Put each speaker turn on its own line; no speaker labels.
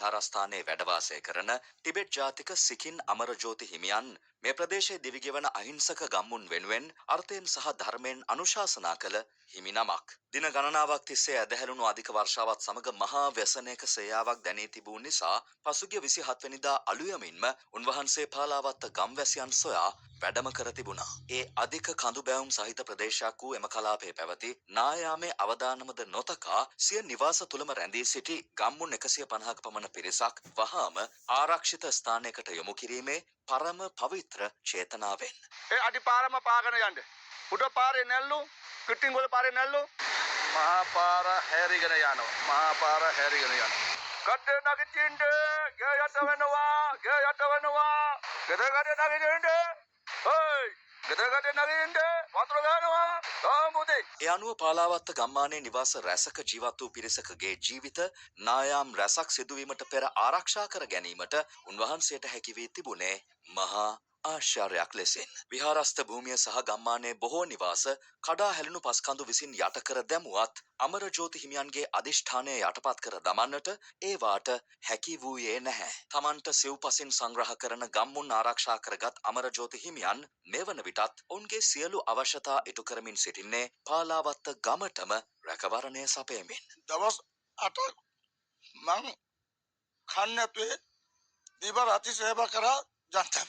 විහාරස්ථානයේ වැඩ වාසය කරන ටිබෙට් ජාතික සිකින් අමරජෝති හිමියන් මේ ප්‍රදේශයේ දිවිගෙවන අහිංසක ගම්මුන් වෙනුවෙන් අර්ථයෙන් සහ ධර්මයෙන් අනුශාසනා කළ හිමි නමක්. දින ගණනාවක් තිස්සේ ඇදහැරුණු අධික වර්ෂාවත් සමග මහා ව්‍යසනයක සේයාවක් දැනී තිබූ නිසා පසුගිය 27 වෙනිදා අලුයමින්ම උන්වහන්සේ පාලාවත්ත ගම්වැසියන් සොයා වැඩම කර තිබුණා. ඒ අධික කඳු බැවුම් සහිත ප්‍රදේශයක් වූ එම කලාපයේ පැවති නායාමේ අවදානමද නොතකා සිය නිවාස තුළම රැඳී සිටි ගම්මුන් 150ක පමණ පිරිසක් වහාම ආරක්ෂිත ස්ථානයකට යොමු කිරීමේ පරම පවිත්‍ර චේතනාවෙන්
ඒ අඩිපාරම පාගෙන යන්න. උඩ පාරේ නැල්ලු, පිටින්ගොල පාරේ නැල්ලු. මහා පාර හැරිගෙන යනවා. මහා පාර හැරිගෙන යනවා. ගඩේ නගිටින්න, ගේ යට වෙනවා, ගේ යට වෙනවා. ගෙදර ගඩේ නගිටින්න. හොයි ගෙදරකට නගින්න වතුර ගන්නවා තාමුදේ.
ඒ අනුව පාලාවත්ත ගම්මානයේ නිවාස රැසක ජීවත් වූ පිරිසකගේ ජීවිත නායාම් රැසක් සිදුවීමට පෙර ආරක්ෂා කර ගැනීමට උන්වහන්සේට හැකි වී තිබුණේ මහා ආශ්චර්යයක් ලෙසින්. විහාරස්ථ භූමිය සහ ගම්මානයේ බොහෝ නිවාස කඩා හැලුණු පස්කඳු විසින් යට කර දැමුවත් අමරජෝති හිමියන්ගේ අධිෂ්ඨානය යටපත් කර දමන්නට ඒවාට හැකි වූයේ නැහැ. තමන්ට සිව්පසින් සංග්‍රහ කරන ගම්මුන් ආරක්ෂා කරගත් අමරජෝති හිමියන් මෙවන විටත් ඔවුන්ගේ සියලු අවශ්‍යතා ඉටු කරමින් සිටින්නේ පාලාවත්ත ගමටම රැකවරණය සපයමින්.
දවස් 8ක් මං කන්නපේ දිව රාත්‍රී සේවා කරා ජනතාව